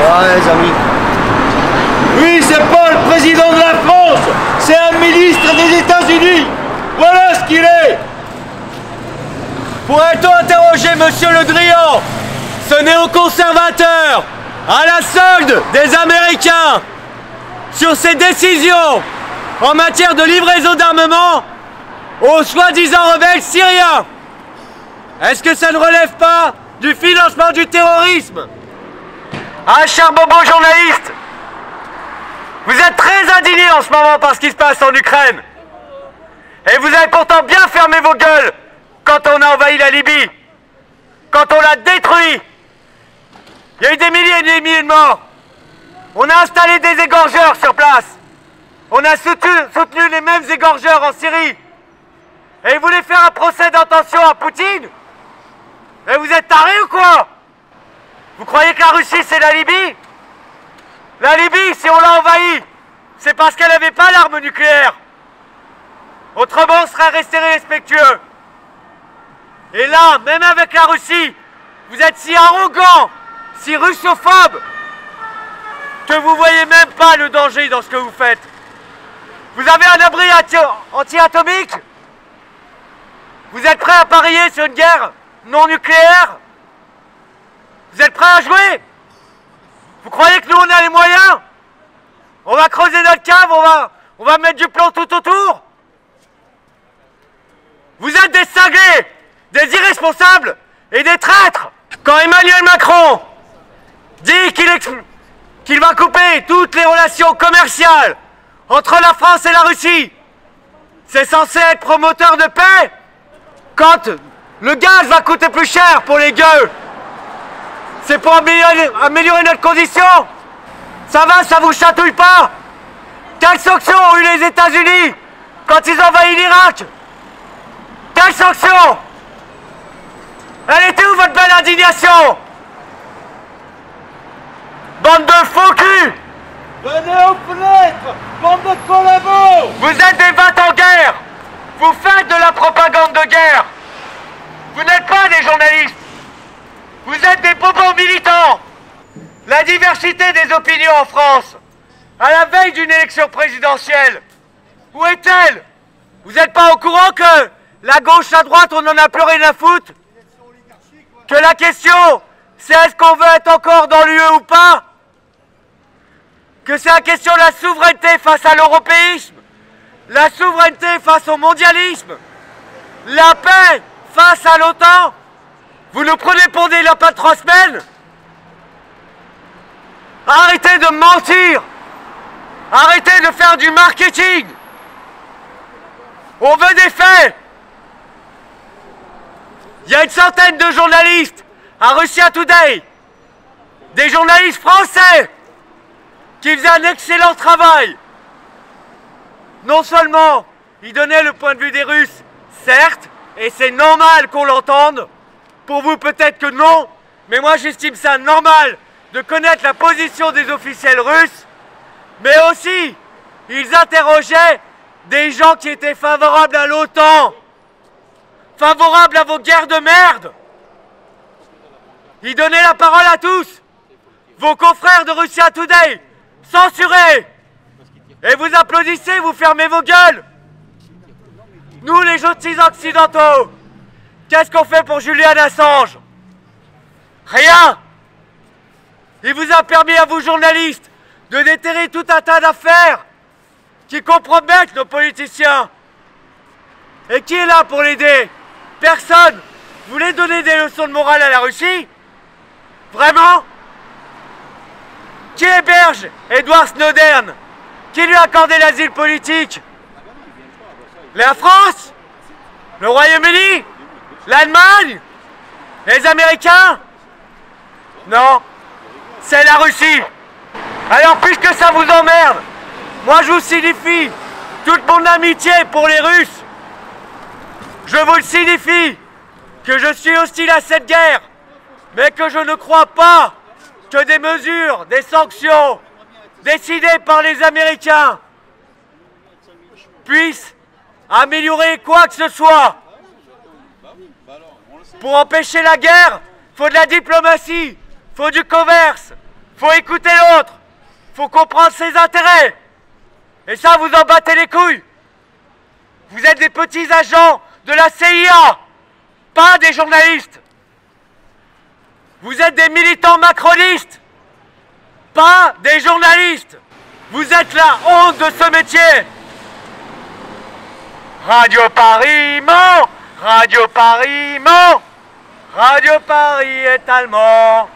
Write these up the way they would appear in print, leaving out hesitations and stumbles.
Ouais, les amis. Oui, c'est pas le président de la France, c'est un ministre des États-Unis. Voilà ce qu'il est. Pourrait-on interroger Monsieur Le Drian, ce néoconservateur, à la solde des Américains, sur ses décisions en matière de livraison d'armement aux soi-disant rebelles syriens? Est-ce que ça ne relève pas du financement du terrorisme? Ah, cher bobo journaliste, vous êtes très indigné en ce moment par ce qui se passe en Ukraine. Et vous avez pourtant bien fermé vos gueules quand on a envahi la Libye, quand on l'a détruit. Il y a eu des milliers et des milliers de morts. On a installé des égorgeurs sur place. On a soutenu les mêmes égorgeurs en Syrie. Et vous voulez faire un procès d'intention à Poutine? Et vous êtes tarés ou quoi? Vous croyez que la Russie c'est la Libye? La Libye, si on l'a envahie, c'est parce qu'elle n'avait pas l'arme nucléaire. Autrement, on serait resté respectueux. Et là, même avec la Russie, vous êtes si arrogant, si russophobe, que vous voyez même pas le danger dans ce que vous faites. Vous avez un abri anti-atomique? Vous êtes prêts à parier sur une guerre non nucléaire? Vous êtes prêts à jouer? Vous croyez que nous on a les moyens? On va creuser notre cave, on va mettre du plomb tout autour? Vous êtes des cinglés, des irresponsables et des traîtres. Quand Emmanuel Macron dit qu'il va couper toutes les relations commerciales entre la France et la Russie, c'est censé être promoteur de paix. Quand le gaz va coûter plus cher pour les gueux, c'est pour améliorer notre condition. Ça va, ça vous chatouille pas? Quelles sanctions ont eu les États-Unis quand ils ont envahi l'Irak? Quelles sanctions? Elle était où votre belle indignation? Bande de faux culs! Venez aux fenêtres, bande de collabos! Vous êtes des vats en guerre! Vous faites de la propagande de guerre! Vous n'êtes pas des journalistes! Vous êtes des bobos militants! La diversité des opinions en France, à la veille d'une élection présidentielle, où est-elle? Vous n'êtes pas au courant que la gauche, la droite, on n'en a plus rien à foutre? Que la question, c'est est-ce qu'on veut être encore dans l'UE ou pas? Que c'est la question de la souveraineté face à l'européisme, la souveraineté face au mondialisme, la paix face à l'OTAN? Vous nous prenez pour des lapins de 3 semaines? Arrêtez de mentir! Arrêtez de faire du marketing! On veut des faits! Il y a une centaine de journalistes à Russia Today, des journalistes français qui faisaient un excellent travail. Non seulement ils donnaient le point de vue des Russes, certes, et c'est normal qu'on l'entende, pour vous peut-être que non, mais moi j'estime ça normal de connaître la position des officiels russes, mais aussi ils interrogeaient des gens qui étaient favorables à l'OTAN, favorables à vos guerres de merde. Ils donnaient la parole à tous. Vos confrères de Russia Today, censurés. Et vous applaudissez, vous fermez vos gueules. Nous, les gentils occidentaux, qu'est-ce qu'on fait pour Julian Assange? Rien. Il vous a permis à vous, journalistes, de déterrer tout un tas d'affaires qui compromettent nos politiciens. Et qui est là pour l'aider? Personne. Vous voulez donner des leçons de morale à la Russie? Vraiment? Qui héberge Edward Snowden? Qui lui a accordé l'asile politique? La France? Le Royaume-Uni? L'Allemagne? Les Américains? Non, c'est la Russie. Alors puisque ça vous emmerde, moi je vous signifie toute mon amitié pour les Russes. Je vous le signifie que je suis hostile à cette guerre, mais que je ne crois pas que des mesures, des sanctions décidées par les Américains puissent améliorer quoi que ce soit. Pour empêcher la guerre, il faut de la diplomatie, il faut du commerce, Faut écouter l'autre. Faut comprendre ses intérêts. Et ça, vous en battez les couilles. Vous êtes des petits agents de la CIA, pas des journalistes. Vous êtes des militants macronistes, pas des journalistes. Vous êtes la honte de ce métier. Radio Paris ment, Radio Paris ment, Radio Paris est allemand.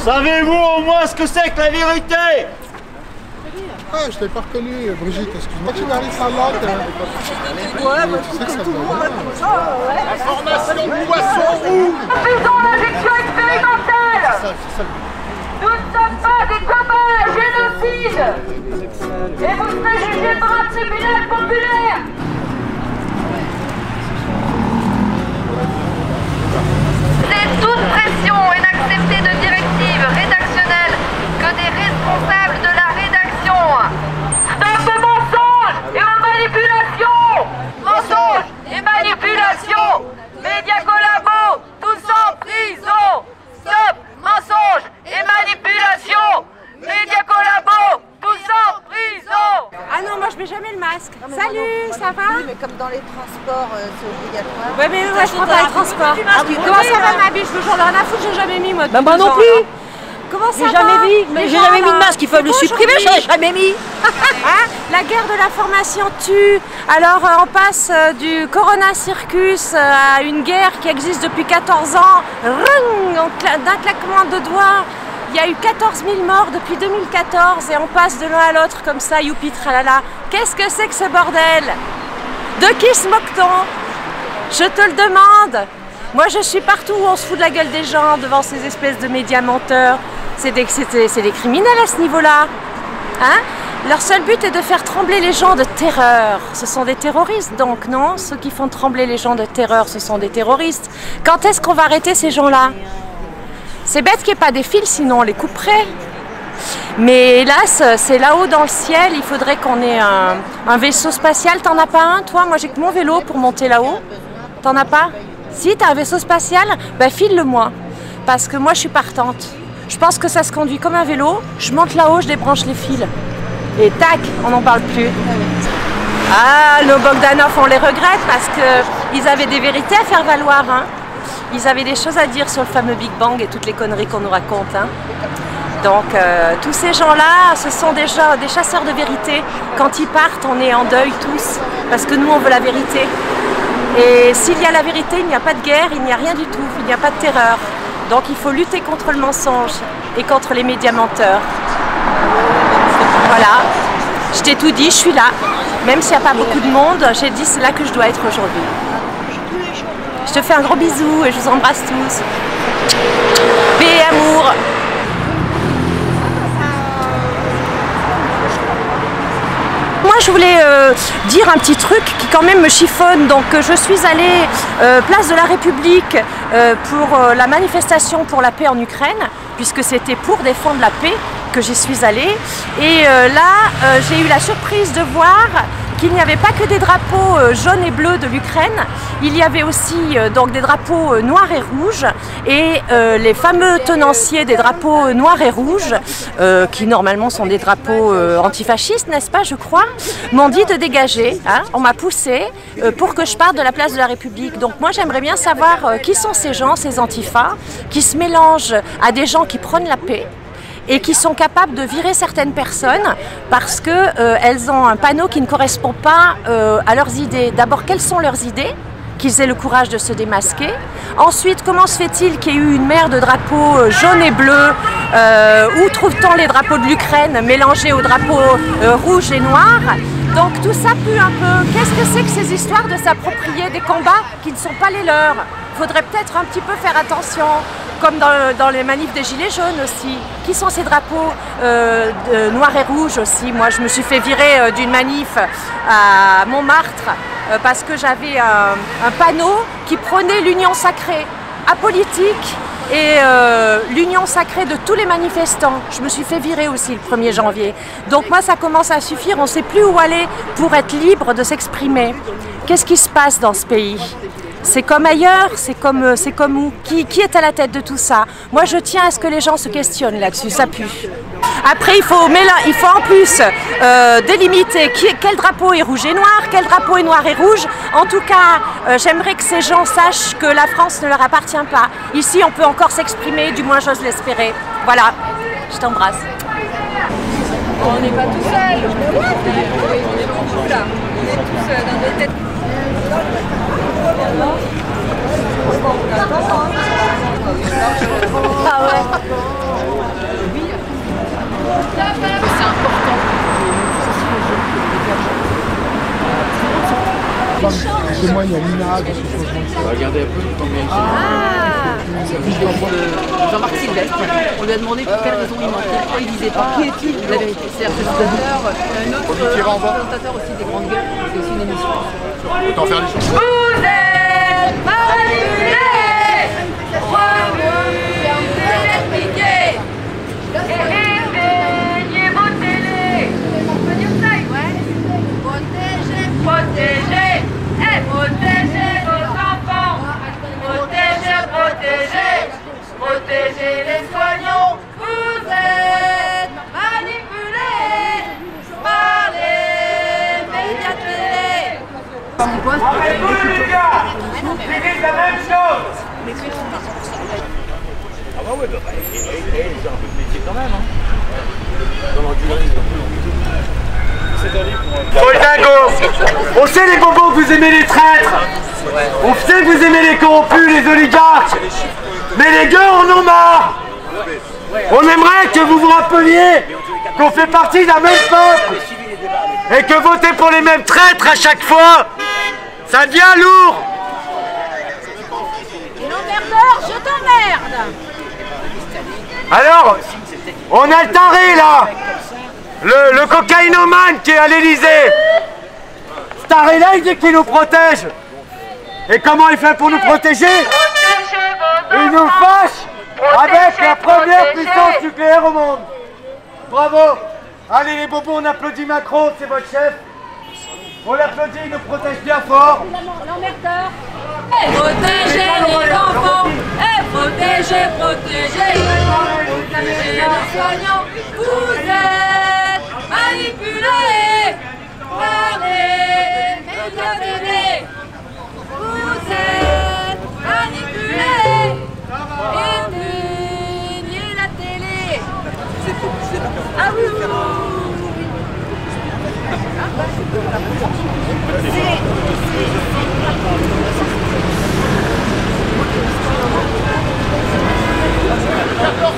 Savez-vous au moins ce que c'est que la vérité? Ah, je t'avais pas reconnu, Brigitte, excuse-moi. Tu m'arrives par là, Ouais, tu sais que ça va bien. Information poisson rouge. Refusons l'injection expérimentale. Nous ne sommes pas des cobayes à génocide. Et vous serez jugés par un tribunal populaire. C'est toute pression inacceptée de directives rédactionnelles que des responsables de la rédaction. Stop aux mensonges et aux manipulations. Mensonges et manipulations. Médias collabos, tous en prison. Stop, mensonges et manipulations. Médias collabos, tous en prison. Ah non, moi je mets jamais le masque. Salut, ça va? Oui, mais comme dans les transports, c'est obligatoire. Ouais, mais moi je prends pas les transports. Comment ça va, ma biche? J'en ai rien à foutre, j'ai jamais mis moi. Bah, moi non plus. Comment ça J'ai va? jamais mis, mais j'ai jamais mis de masque, ils peuvent le supprimer, j'en ai jamais mis. La guerre de l'information tue. Alors on passe du Corona Circus à une guerre qui existe depuis 14 ans. D'un claquement de doigts. Il y a eu 14 000 morts depuis 2014 et on passe de l'un à l'autre comme ça, youpi tralala. Qu'est-ce que c'est que ce bordel? De qui se moque-t-on? Je te le demande. Moi je suis partout où on se fout de la gueule des gens devant ces espèces de médias menteurs. C'est des criminels à ce niveau-là. Hein? Leur seul but est de faire trembler les gens de terreur. Ce sont des terroristes donc, non? Ceux qui font trembler les gens de terreur, ce sont des terroristes. Quand est-ce qu'on va arrêter ces gens-là? C'est bête qu'il n'y ait pas des fils, sinon on les couperait. Mais hélas, c'est là-haut dans le ciel, il faudrait qu'on ait un vaisseau spatial. T'en as pas un, toi? Moi j'ai que mon vélo pour monter là-haut. T'en as pas? Si, t'as un vaisseau spatial? Bah file-le-moi. Parce que moi je suis partante. Je pense que ça se conduit comme un vélo. Je monte là-haut, je débranche les fils. Et tac, on n'en parle plus. Ah, nos Bogdanov, on les regrette parce qu'ils avaient des vérités à faire valoir. Hein. Ils avaient des choses à dire sur le fameux Big Bang et toutes les conneries qu'on nous raconte. Hein. Donc, tous ces gens-là, ce sont déjà des chasseurs de vérité. Quand ils partent, on est en deuil tous. Parce que nous, on veut la vérité. Et s'il y a la vérité, il n'y a pas de guerre, il n'y a rien du tout. Il n'y a pas de terreur. Donc, il faut lutter contre le mensonge et contre les médias menteurs. Voilà. Je t'ai tout dit, je suis là. Même s'il n'y a pas beaucoup de monde, j'ai dit c'est là que je dois être aujourd'hui. Je te fais un gros bisou et je vous embrasse tous. Paix et amour. Moi je voulais dire un petit truc qui quand même me chiffonne. Donc je suis allée place de la République pour la manifestation pour la paix en Ukraine, puisque c'était pour défendre la paix que j'y suis allée. Et là j'ai eu la surprise de voir qu'il n'y avait pas que des drapeaux jaunes et bleus de l'Ukraine, il y avait aussi donc des drapeaux noirs et rouges, et les fameux tenanciers des drapeaux noirs et rouges, qui normalement sont des drapeaux antifascistes, n'est-ce pas, je crois, m'ont dit de dégager. Hein, on m'a poussé pour que je parte de la place de la République. Donc moi j'aimerais bien savoir qui sont ces gens, ces antifas, qui se mélangent à des gens qui prônent la paix, et qui sont capables de virer certaines personnes parce qu'elles ont un panneau qui ne correspond pas à leurs idées. D'abord, quelles sont leurs idées? Qu'ils aient le courage de se démasquer. Ensuite, comment se fait-il qu'il y ait eu une mer de drapeaux jaunes et bleus? Où trouve-t-on les drapeaux de l'Ukraine mélangés aux drapeaux rouges et noirs? Donc tout ça pue un peu. Qu'est-ce que c'est que ces histoires de s'approprier des combats qui ne sont pas les leurs? Il faudrait peut-être un petit peu faire attention, comme dans les manifs des Gilets jaunes aussi. Qui sont ces drapeaux noirs et rouges aussi? Moi, je me suis fait virer d'une manif à Montmartre parce que j'avais un panneau qui prônait l'union sacrée, apolitique, et l'union sacrée de tous les manifestants. Je me suis fait virer aussi le 1er janvier. Donc moi, ça commence à suffire. On ne sait plus où aller pour être libre de s'exprimer. Qu'est-ce qui se passe dans ce pays? C'est comme ailleurs, c'est comme où. Qui est à la tête de tout ça? Moi, je tiens à ce que les gens se questionnent là-dessus, ça pue. Après, il faut en plus délimiter quel drapeau est rouge et noir, quel drapeau est noir et rouge. En tout cas, j'aimerais que ces gens sachent que la France ne leur appartient pas. Ici, on peut encore s'exprimer, du moins j'ose l'espérer. Voilà, je t'embrasse. On n'est pas tout seul. On est beaucoup là. On est tous dans des têtes. Ah ouais. C'est important. Chez moi, il y a Lina, dans ce changement. Regardez un peu combien ils sont. Jean-Marc Sylvestre, on lui a demandé pour quelle raison il mentait, pourquoi il disait pas qui est-il la vérité. C'est un présentateur, un autre présentateur aussi des Grandes Gueules, c'est aussi une émission. Autant faire les choses. Vous êtes manipulés, vous êtes piqués, éteignez vos télés. On peut dire ça, ouais. Protégez, et protégez vos enfants. Protégez les soignants. Vous êtes manipulés par les médias télé. Arrêtez-vous les gars! Vous dites la même chose! Ah bah ouais, ils ont un peu de métier quand même, Oh les dingos! On sait les bobos que vous aimez les traîtres! On sait que vous aimez les corrompus, les oligarques! Mais les gars en ont marre! On aimerait que vous vous rappeliez qu'on fait partie d'un même peuple! Et que voter pour les mêmes traîtres à chaque fois, ça devient lourd! L'emmerdeur, je t'emmerde. Alors, on a le taré là! Le cocaïnomane qui est à l'Elysée! Ce taré-là, il dit qu'il nous protège! Et comment il fait pour nous protéger? Il nous fâche avec la première puissance nucléaire au monde! Bravo! Allez les bobos, on applaudit Macron, c'est votre chef! On l'applaudit, il nous protège bien fort! L'emmerdeur. Protégez les enfants, et protégez les soignants. Vous êtes manipulés par les médias télé. Vous êtes manipulés. Éteignez la télé. Ah oui, oui, D'accord,